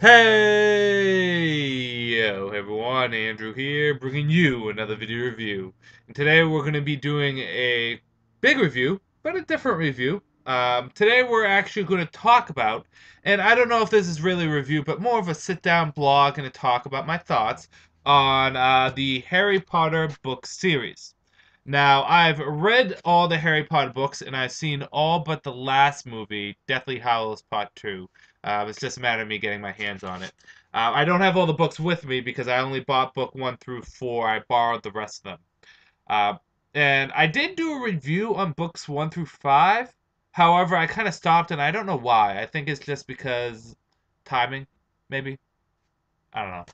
Hey yo everyone, Andrew here, bringing you another video review. And today we're going to be doing a big review, but a different review. Today we're actually going to talk about, and I don't know if this is really a review, but more of a sit-down blog and a talk about my thoughts on the Harry Potter book series. Now, I've read all the Harry Potter books, and I've seen all but the last movie, Deathly Hallows Part 2. It's just a matter of me getting my hands on it. I don't have all the books with me because I only bought book 1 through 4. I borrowed the rest of them. Uh, and I did do a review on books 1 through 5. However, I kind of stopped, and I don't know why. I think it's just because timing, maybe. I don't know.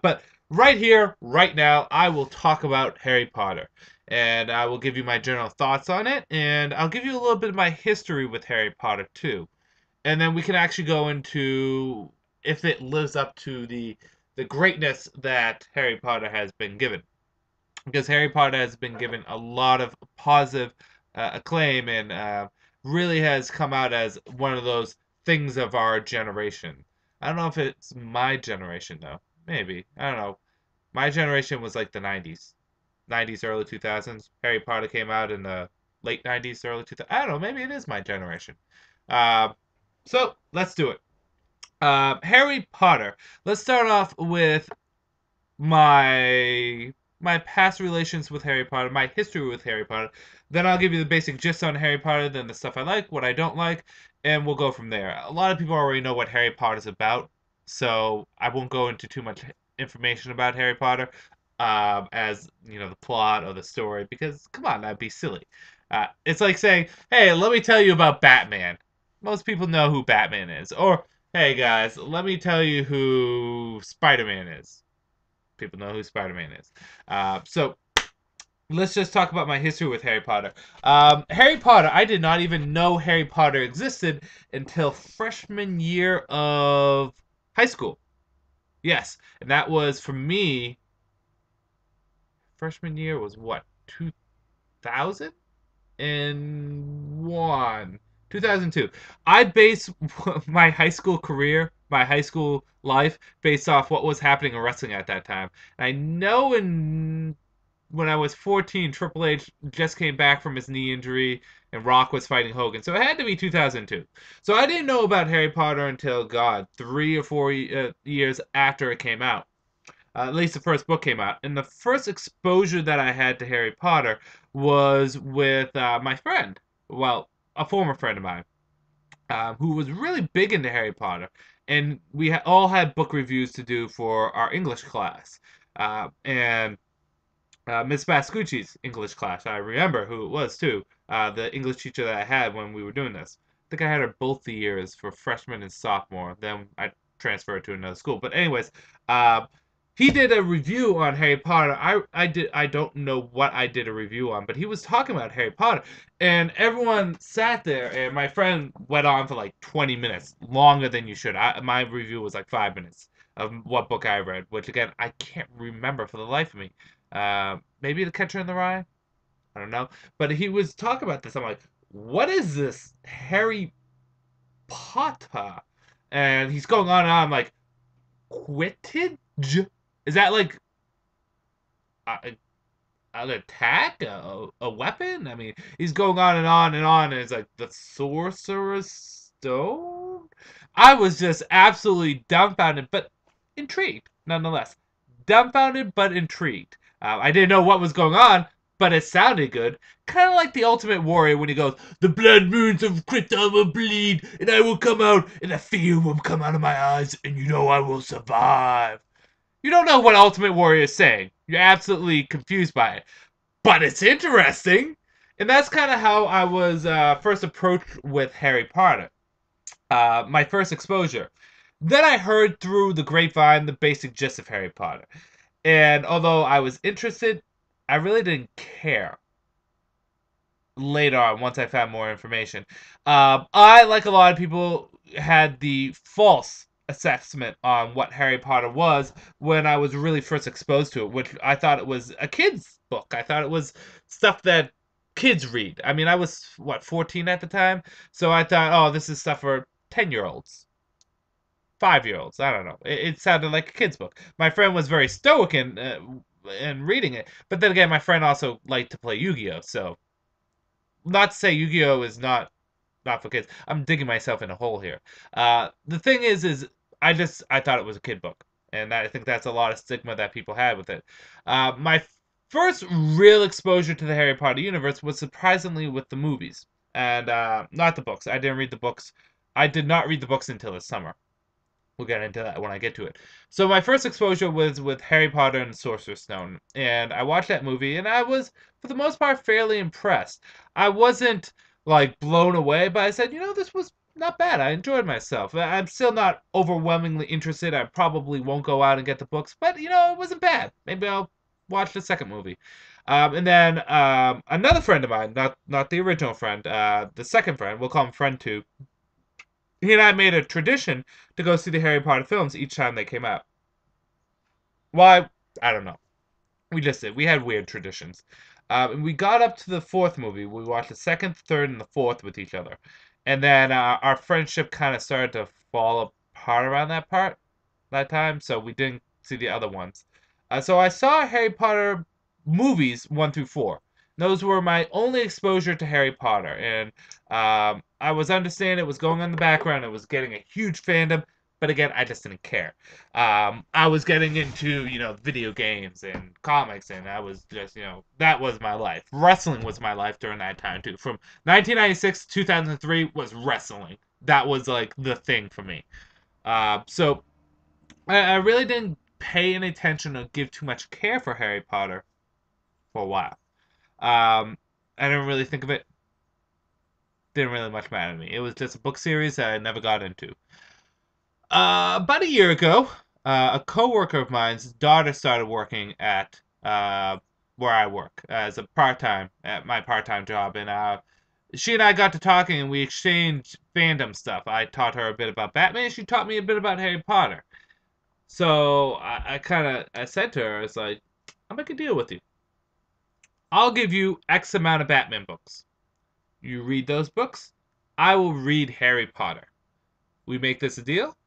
But right here, right now, I will talk about Harry Potter. And I will give you my general thoughts on it, and I'll give you a little bit of my history with Harry Potter, too. And then we can actually go into if it lives up to the greatness that Harry Potter has been given. Because Harry Potter has been given a lot of positive acclaim and really has come out as one of those things of our generation. I don't know if it's my generation though. Maybe. I don't know. My generation was like the 90s. 90s, early 2000s. Harry Potter came out in the late 90s, early 2000s. I don't know. Maybe it is my generation. Uh, so let's do it. Harry Potter. Let's start off with my past relations with Harry Potter, my history with Harry Potter. Then I'll give you the basic gist on Harry Potter, then the stuff I like, what I don't like, and we'll go from there. A lot of people already know what Harry Potter is about, so I won't go into too much information about Harry Potter, as you know the plot or the story, because come on, that'd be silly. It's like saying, "Hey, let me tell you about Batman." Most people know who Batman is, or "Hey guys, let me tell you who Spider-Man is." People know who Spider-Man is. So let's just talk about my history with Harry Potter. Harry Potter, I did not even know Harry Potter existed until freshman year of high school. Yes, and that was for me. Freshman year was what, 2001, 2002. I base my high school career, my high school life, based off what was happening in wrestling at that time. And I know when I was 14, Triple H just came back from his knee injury, and Rock was fighting Hogan. So it had to be 2002. So I didn't know about Harry Potter until, God, 3 or 4 years after it came out. At least the first book came out. And the first exposure that I had to Harry Potter was with my friend. Well, a former friend of mine, who was really big into Harry Potter. And we all had book reviews to do for our English class. And Miss Bascucci's English class. I remember who it was too. The English teacher that I had when we were doing this. I think I had her both the years for freshman and sophomore. Then I transferred to another school. But anyways, uh, he did a review on Harry Potter. I don't know what I did a review on, but he was talking about Harry Potter, and everyone sat there. And my friend went on for like 20 minutes, longer than you should. My review was like 5 minutes of what book I read, which again I can't remember for the life of me. Maybe The Catcher in the Rye. I don't know. But he was talking about this. I'm like, what is this Harry Potter? And he's going on and on. I'm like, Quidditch? Is that like a, an attack? A weapon? I mean, he's going on and on and on. And it's like, the Sorcerer's Stone? I was just absolutely dumbfounded, but intrigued nonetheless. Dumbfounded, but intrigued. I didn't know what was going on, but it sounded good. Kind of like the Ultimate Warrior when he goes, "The blood moons of Krypton will bleed, and I will come out, and the fear will come out of my eyes, and you know I will survive." You don't know what Ultimate Warrior is saying. You're absolutely confused by it. But it's interesting. And that's kind of how I was first approached with Harry Potter. My first exposure. Then I heard through the grapevine the basic gist of Harry Potter. And although I was interested, I really didn't care later on once I found more information. I, like a lot of people, had the false assessment on what Harry Potter was when I was really first exposed to it, which I thought it was a kid's book. I thought it was stuff that kids read. I mean, I was, what, 14 at the time? So I thought, oh, this is stuff for 10-year-olds. 5-year-olds. I don't know. It sounded like a kid's book. My friend was very stoic in reading it, but then again, my friend also liked to play Yu-Gi-Oh. So, not to say Yu-Gi-Oh is not for kids. I'm digging myself in a hole here. The thing is I thought it was a kid book, and I think that's a lot of stigma that people had with it. My first real exposure to the Harry Potter universe was surprisingly with the movies, and not the books. I didn't read the books. I did not read the books until this summer. We'll get into that when I get to it. So my first exposure was with Harry Potter and the Sorcerer's Stone, and I watched that movie, and I was, for the most part, fairly impressed. I wasn't like blown away, but I said, this was not bad. I enjoyed myself. I'm still not overwhelmingly interested. I probably won't go out and get the books, but it wasn't bad. Maybe I'll watch the second movie. And then another friend of mine, not the original friend, the second friend, we'll call him friend two. He and I made a tradition to go see the Harry Potter films each time they came out. Why? I don't know. We just did. We had weird traditions. And we got up to the fourth movie. We watched the second, third, and the fourth with each other. And then our friendship kind of started to fall apart around that time, so we didn't see the other ones. So I saw Harry Potter movies 1 through 4. Those were my only exposure to Harry Potter, and I was understanding it was going on in the background. It was getting a huge fandom, but again, I just didn't care. I was getting into video games and comics, and I was just that was my life. Wrestling was my life during that time too. From 1996 to 2003 was wrestling. That was like the thing for me. So I really didn't pay any attention or give too much care for Harry Potter for a while. I didn't really think of it. Didn't really much matter to me. It was just a book series that I never got into. About a year ago, a coworker of mine's daughter started working at where I work as a part-time at my part-time job, and she and I got to talking, and we exchanged fandom stuff. I taught her a bit about Batman. She taught me a bit about Harry Potter. So I said to her, I was like, I'll make a deal with you. I'll give you X amount of Batman books. You read those books, I will read Harry Potter. We make this a deal?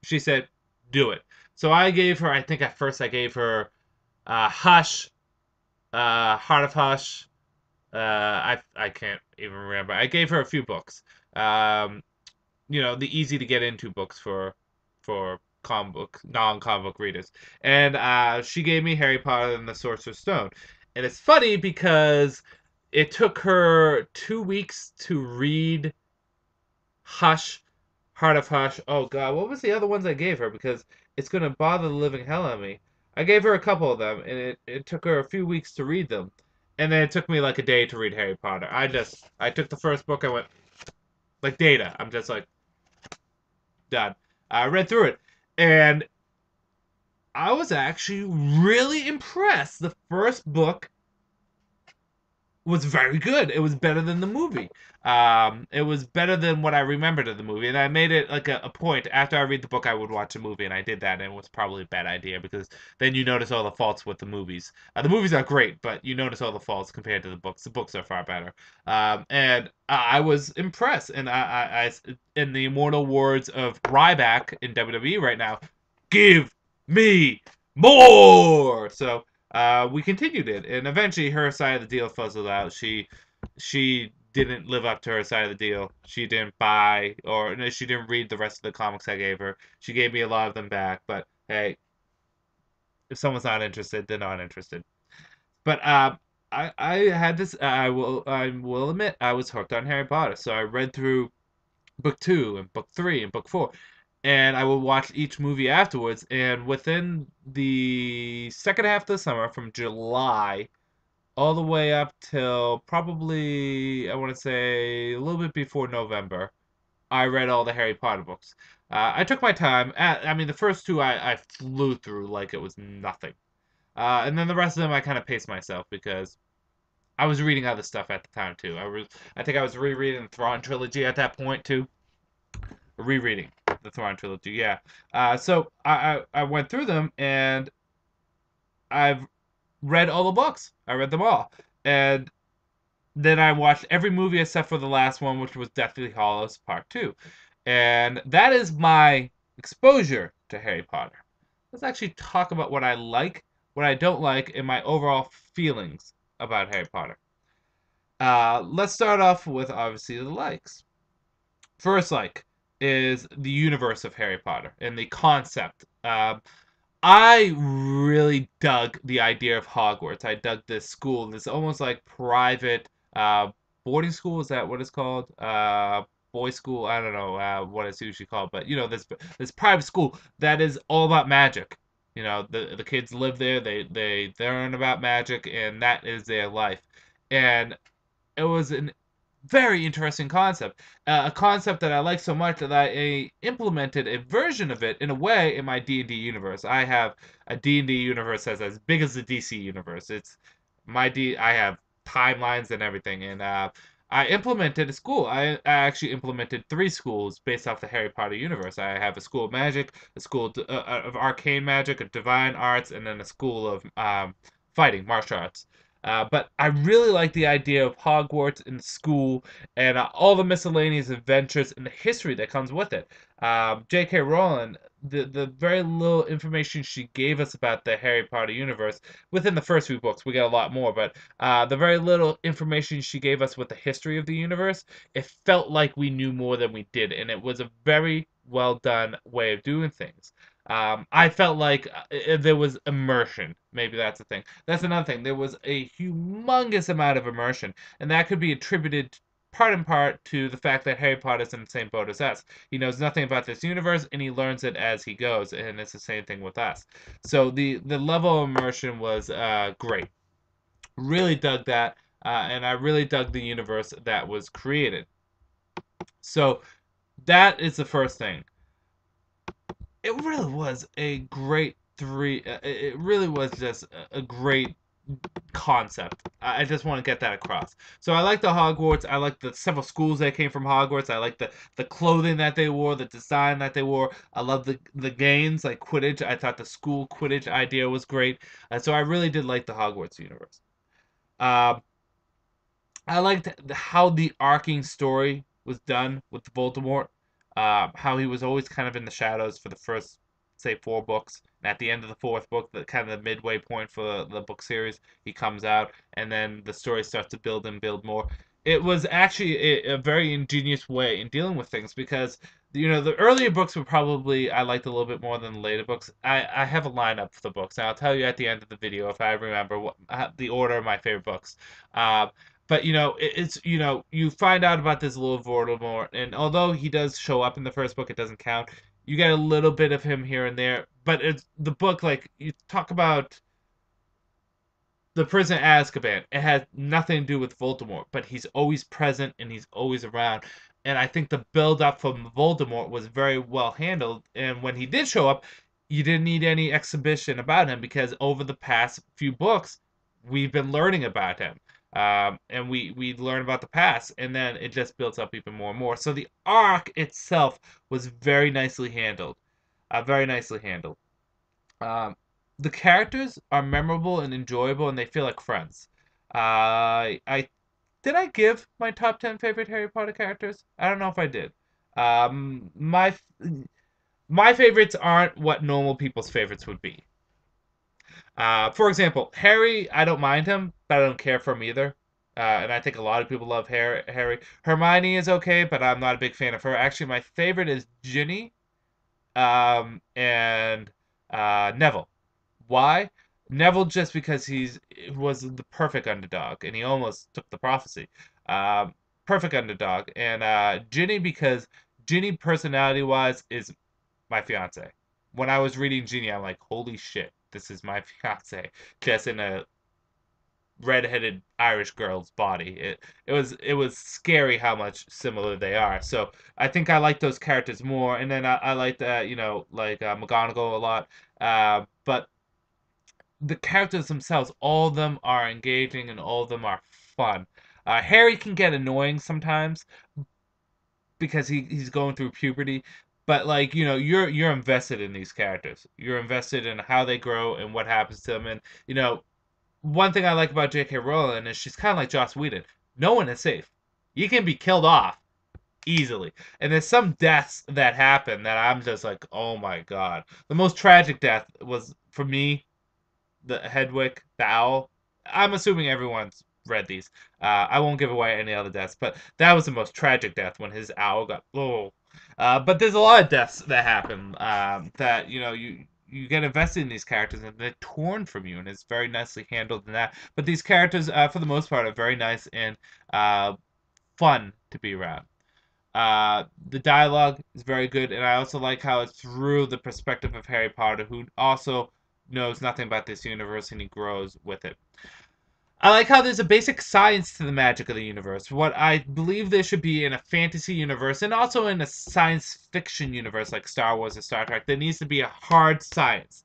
She said, do it. So I gave her, I think at first I gave her Hush, Heart of Hush. I can't even remember. I gave her a few books. The easy to get into books for non-comic book readers. And she gave me Harry Potter and the Sorcerer's Stone. And it's funny because it took her 2 weeks to read Hush, Heart of Hush. Oh God, what was the other ones I gave her? Because it's gonna bother the living hell out of me. I gave her a couple of them, and it took her a few weeks to read them, and then it took me like a day to read Harry Potter. I took the first book, I went like Data. I'm just like done. I read through it, and I was actually really impressed. The first book was very good. It was better than the movie. It was better than what I remembered of the movie, and I made it like a point. After I read the book, I would watch a movie, and I did that, and it was probably a bad idea because then you notice all the faults with the movies. The movies are great, but you notice all the faults compared to the books. The books are far better. And I was impressed, and in the immortal words of Ryback in WWE right now, give me more. So we continued it, and eventually her side of the deal fuzzled out. She didn't live up to her side of the deal. She didn't buy, or no, she didn't read the rest of the comics I gave her. She gave me a lot of them back, but hey, if someone's not interested, they're not interested. But I had this. I will admit I was hooked on Harry Potter, so I read through book 2 and book 3 and book 4, and I would watch each movie afterwards. And within the second half of the summer, from July all the way up till probably, I want to say, a little bit before November, I read all the Harry Potter books. I took my time. I mean, the first two I flew through like it was nothing. And then the rest of them I kind of paced myself because I was reading other stuff at the time too. I think I was rereading the Thrawn trilogy at that point too. Rereading the Thrawn trilogy, yeah. So I went through them, and I've read all the books. I read them all. And then I watched every movie except for the last one, which was Deathly Hallows Part 2. And that is my exposure to Harry Potter. Let's actually talk about what I like, what I don't like, and my overall feelings about Harry Potter. Let's start off with obviously the likes. First like is the universe of Harry Potter and the concept. I really dug the idea of Hogwarts. I dug this school, this almost like private boarding school. Is that what it's called? Boy school. I don't know what it's usually called, but you know this private school that is all about magic. You know the kids live there. They learn about magic, and that is their life. And it was an very interesting concept. A concept that I like so much that I implemented a version of it in a way in my D&D universe. I have a D&D universe that's as big as the DC universe. I have timelines and everything, and I implemented a school. I actually implemented 3 schools based off the Harry Potter universe. I have a school of magic, a school of arcane magic, a divine arts, and then a school of fighting, martial arts. But I really like the idea of Hogwarts and school and all the miscellaneous adventures and the history that comes with it. J.K. Rowling, the very little information she gave us about the Harry Potter universe within the first few books, we get a lot more, but the very little information she gave us with the history of the universe, it felt like we knew more than we did, and it was a very well done way of doing things. I felt like there was immersion. Maybe that's the thing. That's another thing. There was a humongous amount of immersion, and that could be attributed part and part to the fact that Harry Potter's in the same boat as us. He knows nothing about this universe, and he learns it as he goes, and it's the same thing with us. So the level of immersion was great. Really dug that, and I really dug the universe that was created. So that is the first thing. It really was a great three. It really was just a great concept. I just want to get that across. So I like the Hogwarts. I like the several schools that came from Hogwarts. I like the clothing that they wore, the design that they wore. I love the games like Quidditch. I thought the school Quidditch idea was great. So I really did like the Hogwarts universe. Uh, I liked how the arcing story was done with Voldemort. How he was always kind of in the shadows for the first, say, 4 books. And at the end of the 4th book, the kind of the midway point for the book series, he comes out, and then the story starts to build and build more. It was actually a very ingenious way in dealing with things because the earlier books were probably I liked a little bit more than the later books. I have a lineup for the books, and I'll tell you at the end of the video if I remember the order of my favorite books. Uh, but it's you find out about this little Voldemort, and although he does show up in the first book, it doesn't count. You get a little bit of him here and there, but it's the book like you talk about the prison at Azkaban. It has nothing to do with Voldemort, but he's always present and he's always around. And I think the build up from Voldemort was very well handled. And when he did show up, you didn't need any exhibition about him because over the past few books, we've been learning about him. And we learn about the past, and then it just builds up even more and more. So the arc itself was very nicely handled. Very nicely handled. Um, the characters are memorable and enjoyable, and they feel like friends. I did I give my top 10 favorite Harry Potter characters? I don't know if I did. Um, my my favorites aren't what normal people's favorites would be. For example, Harry, I don't mind him, but I don't care for him either. And I think a lot of people love Harry. Hermione is okay, but I'm not a big fan of her. Actually, my favorite is Ginny, and Neville. Why? Neville just because he was the perfect underdog and he almost took the prophecy. Perfect underdog, and Ginny because Ginny personality wise is my fiance. When I was reading Ginny, I'm like, holy shit, this is my fiance, just in a redheaded Irish girl's body. It was scary how much similar they are. So I think I like those characters more, and then I like that like McGonagall a lot. But the characters themselves, all of them are engaging and all of them are fun. Harry can get annoying sometimes because he's going through puberty, but like you're invested in these characters. You're invested in how they grow and what happens to them, and one thing I like about J.K. Rowling is she's kind of like Joss Whedon. No one is safe. You can be killed off easily. And there's some deaths that happen that I'm just like, oh my god. The most tragic death was, for me, the Hedwig, the owl. I'm assuming everyone's read these. I won't give away any other deaths, but that was the most tragic death when his owl got. Oh. But there's a lot of deaths that happen that, you get invested in these characters and they're torn from you, and it's very nicely handled in that. But these characters, for the most part, are very nice and fun to be around. The dialogue is very good, and I also like how it's through the perspective of Harry Potter, who also knows nothing about this universe and he grows with it. I like how there's a basic science to the magic of the universe. What I believe there should be in a fantasy universe and also in a science fiction universe like Star Wars or Star Trek, there needs to be a hard science.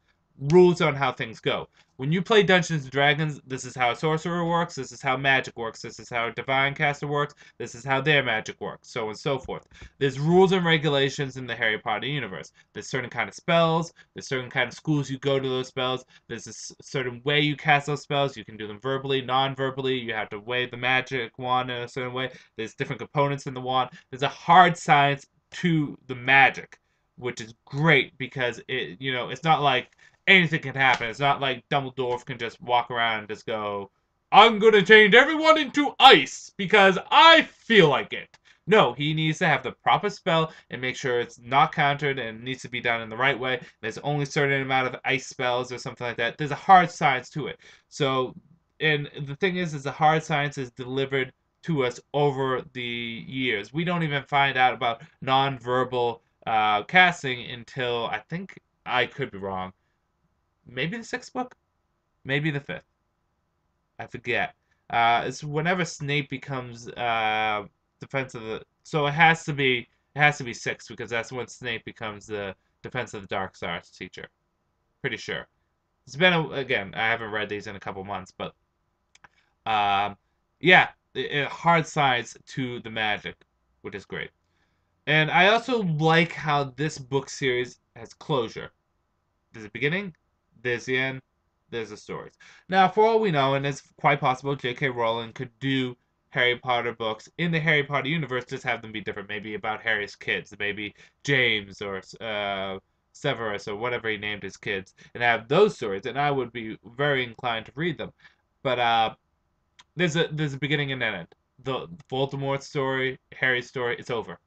Rules on how things go. When you play Dungeons and Dragons, this is how a sorcerer works, this is how magic works, this is how a divine caster works, this is how their magic works, so on and so forth. There's rules and regulations in the Harry Potter universe. There's certain kind of spells, there's certain kind of schools you go to those spells, there's a certain way you cast those spells. You can do them verbally, non-verbally, you have to wave the magic wand in a certain way. There's different components in the wand. There's a hard science to the magic, which is great because it's not like anything can happen. It's not like Dumbledore can just walk around and just go, I'm going to change everyone into ice because I feel like it. No, he needs to have the proper spell and make sure it's not countered and it needs to be done in the right way. There's only a certain amount of ice spells or something like that. There's a hard science to it. So, and the thing is the hard science is delivered to us over the years. We don't even find out about non-verbal casting until, I think, I could be wrong, maybe the sixth book, maybe the fifth. I forget. It's whenever Snape becomes defense of the. So it has to be six because that's when Snape becomes the defense of the Dark Arts teacher. Pretty sure. It's been again. I haven't read these in a couple months, but yeah, hard sides to the magic, which is great. And I also like how this book series has closure. There's a beginning, there's the end, there's the stories. Now, for all we know, and it's quite possible J.K. Rowling could do Harry Potter books in the Harry Potter universe, just have them be different. Maybe about Harry's kids, maybe James or Severus or whatever he named his kids, and have those stories. And I would be very inclined to read them. But there's a beginning and an end. The Voldemort story, Harry's story, it's over.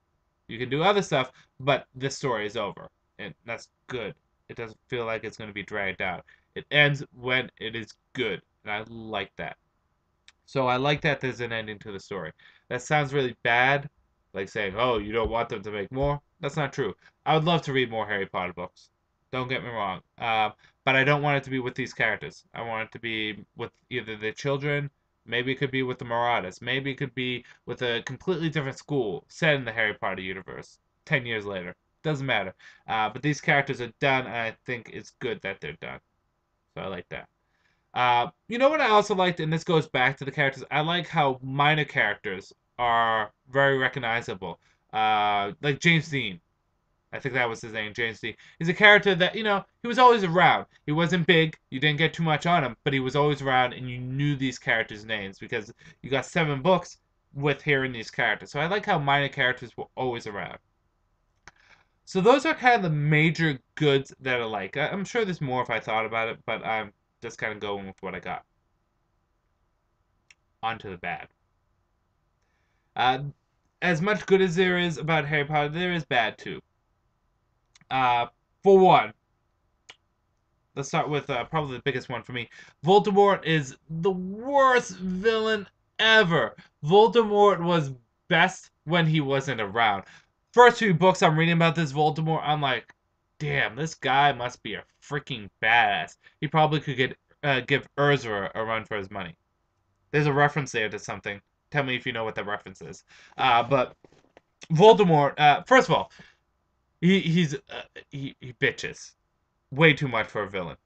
You can do other stuff, but this story is over, and that's good. It doesn't feel like it's going to be dragged out. It ends when it is good, and I like that. So I like that there's an ending to the story. That sounds really bad, like saying, "Oh, you don't want them to make more." That's not true. I would love to read more Harry Potter books. Don't get me wrong. But I don't want it to be with these characters. I want it to be with either the children. Maybe it could be with the Marauders. Maybe it could be with a completely different school set in the Harry Potter universe 10 years later. Doesn't matter. But these characters are done, and I think it's good that they're done. So I like that. You know what I also liked, and this goes back to the characters, I like how minor characters are very recognizable. Like James Dean. I think that was his name, James Dean. He's a character that, he was always around. He wasn't big, you didn't get too much on him, but he was always around, and you knew these characters' names because you got 7 books with hearing these characters. So I like how minor characters were always around. So those are kind of the major goods that I like. I'm sure there's more if I thought about it, but I'm just kind of going with what I got. On to the bad. Uh, as much good as there is about Harry Potter, there is bad too. Uh, for one, let's start with probably the biggest one for me. Voldemort is the worst villain ever. Voldemort was best when he wasn't around. First 2 books I'm reading about this Voldemort, I'm like, damn, this guy must be a freaking badass. He probably could give Ursula a run for his money. There's a reference there to something. Tell me if you know what that reference is. But Voldemort, first of all, he bitches way too much for a villain.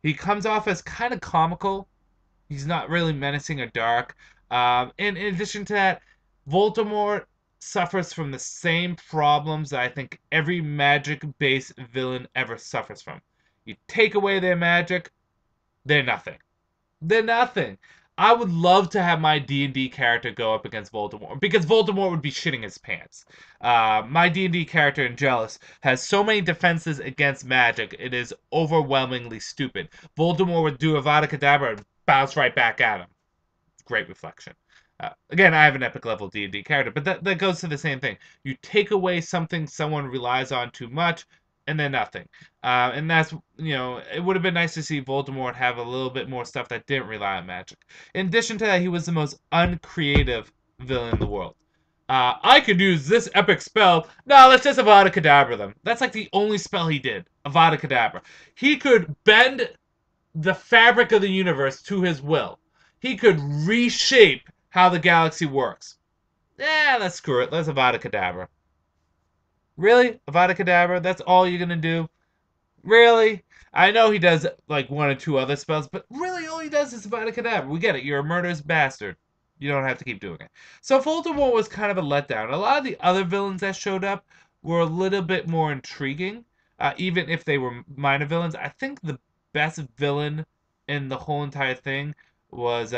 He comes off as kind of comical. He's not really menacing or dark. And in addition to that, Voldemort suffers from the same problems that I think every magic-based villain ever suffers from. You take away their magic, they're nothing. They're nothing. I would love to have my D&D character go up against Voldemort, because Voldemort would be shitting his pants. My D&D character in Jealous has so many defenses against magic, it is overwhelmingly stupid. Voldemort would do Avada Kedavra and bounce right back at him. Great reflection. Again, I have an epic level D&D character, but that goes to the same thing. You take away something someone relies on too much, and then nothing. And that's, it would have been nice to see Voldemort have a little bit more stuff that didn't rely on magic. In addition to that, he was the most uncreative villain in the world. I could use this epic spell. No, let's just Avada Kedavra them. That's like the only spell he did. Avada Kedavra. He could bend the fabric of the universe to his will. He could reshape how the galaxy works. Let's screw it. Let's Avada Kedavra. Really? Avada Kedavra? That's all you're gonna do? Really? I know he does like one or two other spells, but really all he does is Avada Kedavra. We get it. You're a murderous bastard. You don't have to keep doing it. So Voldemort was kind of a letdown. A lot of the other villains that showed up were a little bit more intriguing, even if they were minor villains. I think the best villain in the whole entire thing was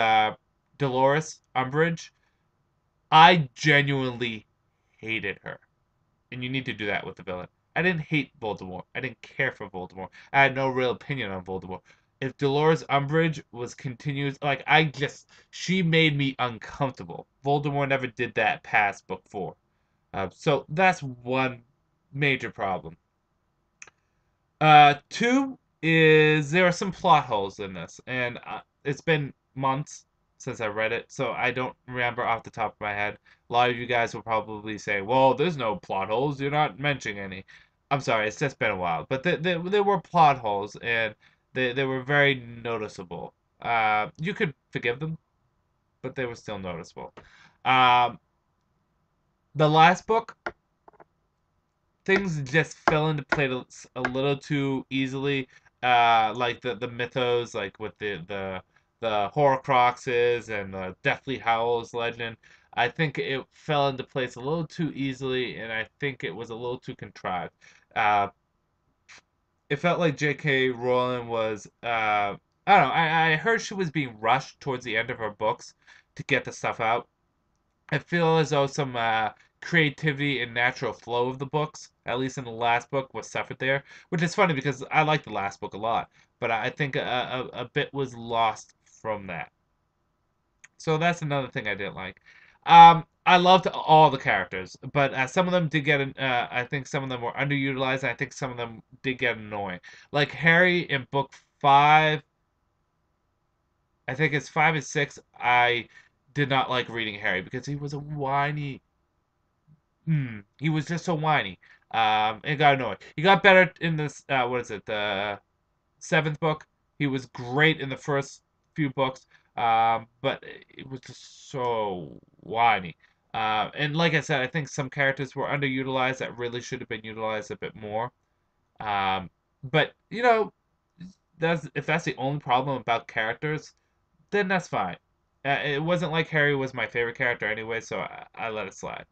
Dolores Umbridge. I genuinely hated her. And you need to do that with the villain. I didn't hate Voldemort. I didn't care for Voldemort. I had no real opinion on Voldemort. If Dolores Umbridge was continuous, she made me uncomfortable. Voldemort never did that past book 4. So that's one major problem. 2 is there are some plot holes in this, and it's been months since I read it, so I don't remember off the top of my head. A lot of you guys will probably say, "Well, there's no plot holes. You're not mentioning any." I'm sorry, it's just been a while, but there were plot holes, and they were very noticeable. You could forgive them, but they were still noticeable. Um, the last book, things just fell into place a little too easily. Like the mythos, like with the Horcruxes and the Deathly Hallows legend. I think it fell into place a little too easily, and I think it was a little too contrived. Uh, it felt like J.K. Rowling was. I don't know. I heard she was being rushed towards the end of her books to get the stuff out. I feel as though some creativity and natural flow of the books, at least in the last book, was suffered there. Which is funny because I like the last book a lot, but I think a bit was lost from that. So that's another thing I didn't like. I loved all the characters, but some of them did get. I think some of them were underutilized. And I think some of them did get annoying. Like Harry in book 5. I think it's 5 and 6. I did not like reading Harry because he was a whiny. He was just so whiny. It got annoying. He got better in this. What is it? The 7th book. He was great in the first few books. But it was just so whiny. And like I said, I think some characters were underutilized that really should have been utilized a bit more. But that's if that's the only problem about characters, then that's fine. It wasn't like Harry was my favorite character anyway, so I let it slide.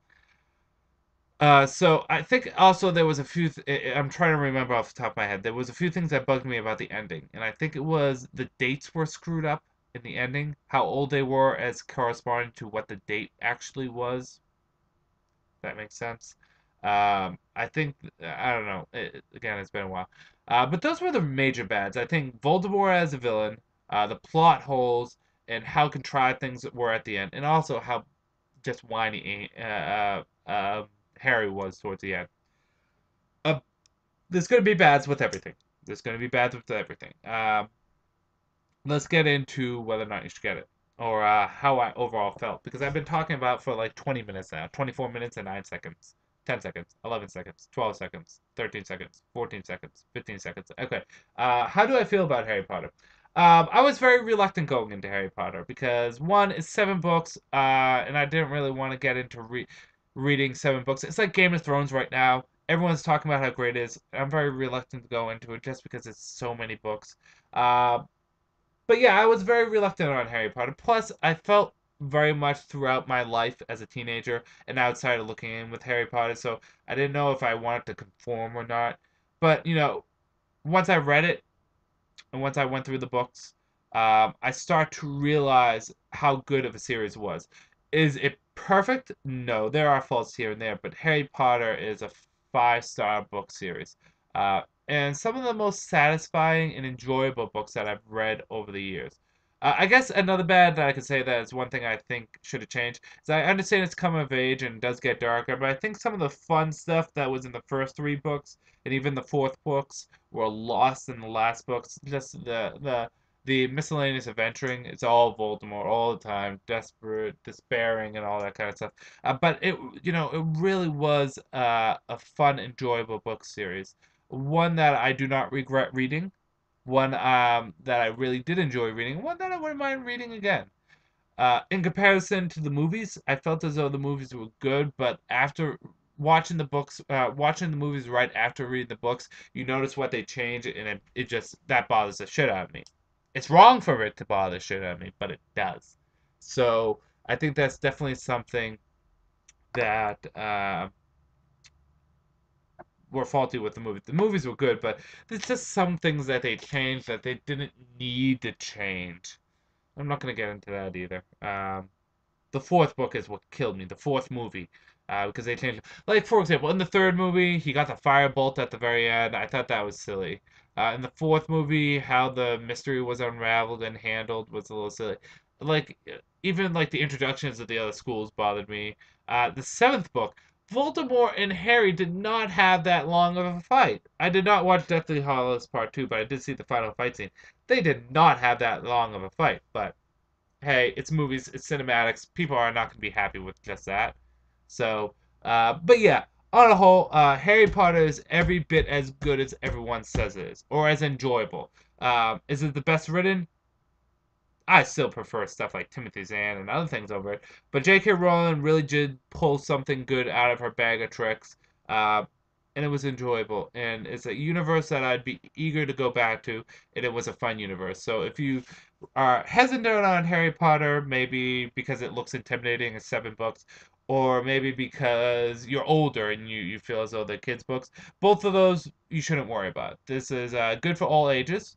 So I think also there was a few. I'm trying to remember off the top of my head. There was a few things that bugged me about the ending, and I think it was the dates were screwed up in the ending. How old they were as corresponding to what the date actually was. If that makes sense. I think I don't know. Again, it's been a while. But those were the major bads. I think Voldemort as a villain, the plot holes, and how contrived things were at the end, and also how just whiny Harry was towards the end. Uh, there's going to be bads with everything. There's going to be bads with everything. Let's get into whether or not you should get it, or how I overall felt, because I've been talking about for like 20 minutes now, 24 minutes and 9 seconds, 10 seconds, 11 seconds, 12 seconds, 13 seconds, 14 seconds, 15 seconds. Okay. How do I feel about Harry Potter? I was very reluctant going into Harry Potter because one, it's 7 books, and I didn't really want to get into reading 7 books. It's like Game of Thrones right now. Everyone's talking about how great it is. I'm very reluctant to go into it just because it's so many books. Uh, but yeah, I was very reluctant on Harry Potter. Plus, I felt very much throughout my life as a teenager and outside of looking in with Harry Potter, so I didn't know if I wanted to conform or not. But, once I read it and once I went through the books, I start to realize how good of a series it was. Is it perfect? No, there are faults here and there, but Harry Potter is a five-star book series. And some of the most satisfying and enjoyable books that I've read over the years. I guess another bad that I could say that is one thing I think should have changed is I understand it's come of age and does get darker, but I think some of the fun stuff that was in the first three books and even the fourth books were lost in the last books. Just the miscellaneous adventuring, it's all Voldemort all the time, desperate, despairing, and all that kind of stuff. But it really was a fun, enjoyable book series. One that I do not regret reading. One that I really did enjoy reading. One that I wouldn't mind reading again. In comparison to the movies, I felt as though the movies were good, but after watching the movies right after reading the books, you notice what they change, and it just that bothers the shit out of me. It's wrong for it to bother the shit out of me, but it does. So I think that's definitely something that were faulty with the movies. The movies were good, but there's just some things that they changed that they didn't need to change. I'm not gonna get into that either. The fourth book is what killed me. The fourth movie, because they changed. Like for example, in the third movie, he got the firebolt at the very end. I thought that was silly. In the fourth movie, how the mystery was unraveled and handled was a little silly. Like even like the introductions of the other schools bothered me. The seventh book, Voldemort and Harry did not have that long of a fight. I did not watch Deathly Hallows Part 2, but I did see the final fight scene. They did not have that long of a fight, but hey, it's movies, it's cinematics. People are not going to be happy with just that. So, but yeah, on a whole, Harry Potter is every bit as good as everyone says it is, or as enjoyable. Is it the best written? I still prefer stuff like Timothy Zahn and other things over it. But J.K. Rowling really did pull something good out of her bag of tricks. Uh, and it was enjoyable. And it's a universe that I'd be eager to go back to. And it was a fun universe. So if you are hesitant on Harry Potter, maybe because it looks intimidating as 7 books, or maybe because you're older and you feel as though they're kids' books, both of those you shouldn't worry about. This is good for all ages,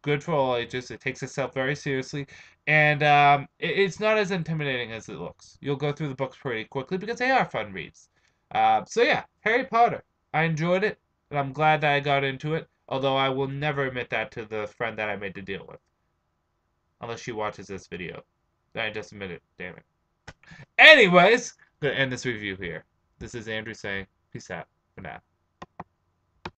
good for all ages. It takes itself very seriously, and it's not as intimidating as it looks. You'll go through the books pretty quickly because they are fun reads. So yeah, Harry Potter. I enjoyed it, and I'm glad that I got into it. Although I will never admit that to the friend that I made the deal with, unless she watches this video. Then I just admitted. Damn it. Anyways, gonna end this review here. This is Andrew saying peace out for now.